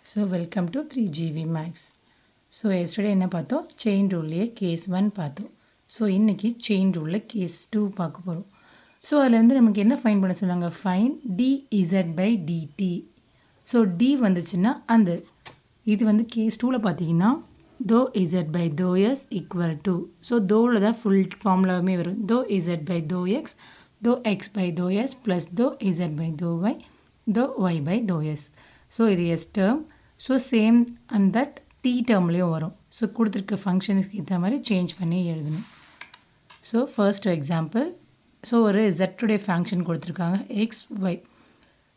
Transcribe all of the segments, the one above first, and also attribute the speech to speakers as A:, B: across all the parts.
A: So welcome to 3GV Max. So yesterday என்ன பார்த்தோம் chain ruleயே case 1 பார்த்தோம். So இன்னைக்கு chain rule case 2 பார்க்க போகிறோம். ஸோ அதில் வந்து நமக்கு என்ன ஃபைன் பண்ண சொன்னாங்க, fine dz by dt. So d வந்துச்சுன்னா அந்த இது வந்து கேஸ் 2ல் பார்த்தீங்கன்னா dou z by dou s equal to, so தோவில் தான் ஃபுல் ஃபார்முலாவுமே வரும், dou z by dou x, dou x by dou s plus dou z by dou y by dou s. So இது S term. So same and that T டேர்ம்லேயும் வரும். So கொடுத்துருக்க ஃபங்க்ஷனுக்கு ஏற்ற மாதிரி சேஞ்ச் பண்ணி எழுதணும். ஸோ ஃபர்ஸ்ட் எக்ஸாம்பிள், ஸோ ஒரு ஜெட்டுடைய ஃபங்க்ஷன் கொடுத்துருக்காங்க X Y.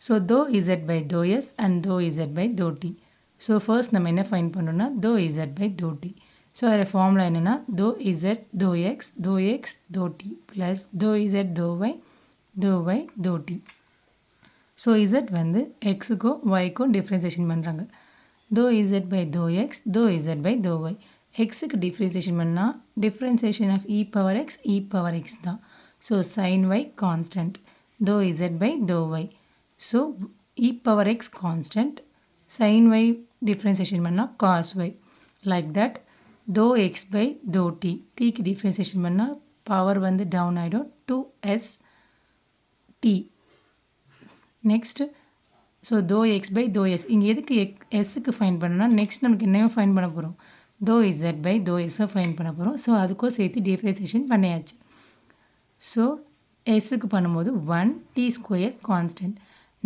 A: So doh Z by தோ S and doh Z by தோ டி. ஸோ ஃபர்ஸ்ட் நம்ம என்ன ஃபைன் பண்ணோம்னா தோ இசட் பை தோ டி. ஸோ அதில் ஃபார்முலா என்னென்னா doh Z doh X doh T plus தோ Z doh Y doh D. So Z வந்து எக்ஸுக்கும் ஒய்க்கும் டிஃப்ரென்சியேஷன் பண்ணுறாங்க. தோ இசட் பை தோ எக்ஸ் தோ இசட் பை தோ ஒய். எக்ஸுக்கு டிஃப்ரென்சியேஷன் பண்ணால் differentiation of e power x தான். So sine y constant, doe Z by தோ y. So e power x constant, sine y differentiation பண்ணால் cos y. Like that doe X by தோ t. டிக்கு differentiation பண்ணால் power வந்து down ஆகிடும், 2s t. Next so doe X by தோ s. இங்கே எதுக்கு எஸ்ஸுக்கு ஃபைன் பண்ணோன்னா நெக்ஸ்ட் நமக்கு என்னையும் ஃபைன் பண்ண போகிறோம், தோ இசட் பை தோ எஸ்ஸை ஃபைன் பண்ண போகிறோம். ஸோ அதுக்கும் சேர்த்து டிஃப்ரென்சியேஷன் பண்ணியாச்சு. ஸோ எஸ்ஸுக்கு பண்ணும்போது 1 டி ஸ்கொயர் கான்ஸ்டன்ட்.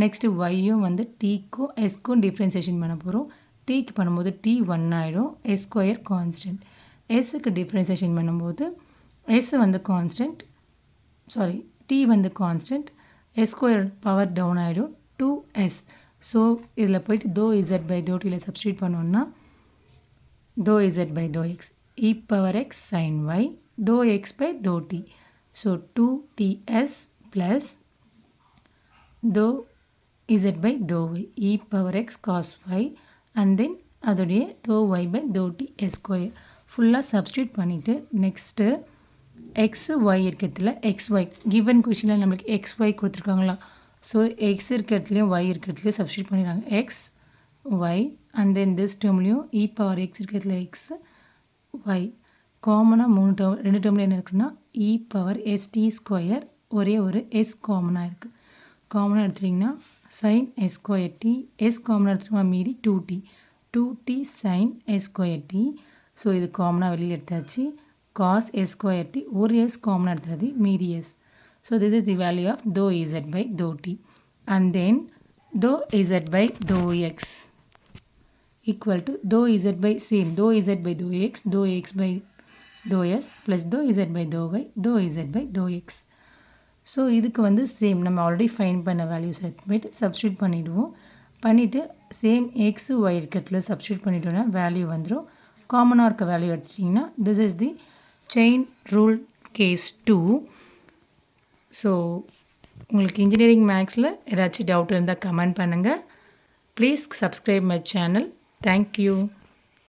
A: நெக்ஸ்ட்டு ஒய்யும் வந்து டிக்கும் எஸ்க்கும் டிஃப்ரென்சியேஷன் பண்ண போகிறோம். டிக்கு பண்ணும்போது டி 1 ஆகிடும், எஸ் ஸ்கொயர் கான்ஸ்டன்ட். எஸ்ஸுக்கு டிஃப்ரென்சியேஷன் பண்ணும்போது எஸ் வந்து கான்ஸ்டன்ட், சாரி டி வந்து constant, S square power down ஆகிடும், 2s. ஸோ இதில் போய்ட்டு தோ இசட் பை தோ டியில் சப்ஸ்டியூட் பண்ணோன்னா தோ இசட் பை தோ x e power x sine y doe X by தோ டி. ஸோ 2ts ப்ளஸ் தோ இசட் பை தோ y e power x cos y and then அதோடைய தோ ஒய் பை தோ t s square ஃபுல்லாக substitute பண்ணிவிட்டு next x y இருக்கிறதுல x y given கொஷினில் நம்மளுக்கு எக்ஸ் ஒய் கொடுத்துருக்காங்களா. ஸோ எக்ஸ் இருக்கிறதுலையும் ஒய் இருக்கிறதுலையும் சப்ஸ்டியூட் பண்ணிடுறாங்க, x y and then this டேர்ம்லேயும் இ பவர் எக்ஸ் இருக்கிறதுல எக்ஸ் ஒய். காமனாக 3 டேர்ம் 2 டேர்மில் என்ன இருக்குன்னா இ பவர் எஸ்டி ஸ்கொயர், ஒரே ஒரு எஸ் காமனாக இருக்குது. காமனாக எடுத்துட்டிங்கன்னா sine S square T, S காமனாக எடுத்துட்டோம்னா மீதி 2t sine S square T. So இது காமனாக வெளியில் எடுத்தாச்சு. காஸ் எஸ் ஸ்கொயர் டி, ஒரு எஸ் காமனாக எடுத்தது மீதி S. So this is the value of doh Z by தோ T and then doh Z by தோ X equal to doh Z by same doh Z by தோ X by தோ S plus தோ Z by தோ Y தோ Z by தோ X. So இதுக்கு வந்து சேம் நம்ம ஆல்ரெடி ஃபைன் பண்ண வேல்யூஸ் எடுத்துகிட்டு சப்ஸ்டியூட் பண்ணிவிடுவோம். பண்ணிவிட்டு சேம் எக்ஸ் ஒய் இருக்கிறதுல சப்ஸ்டியூட் பண்ணிட்டோன்னா வேல்யூ வந்துடும். காமனாக இருக்க வேல்யூ எடுத்துட்டிங்கன்னா this is the chain rule case 2. So உங்களுக்கு இன்ஜினியரிங் மேக்ஸில் ஏதாச்சும் டவுட் இருந்தால் கமெண்ட் பண்ணுங்கள். Please subscribe my channel. Thank you.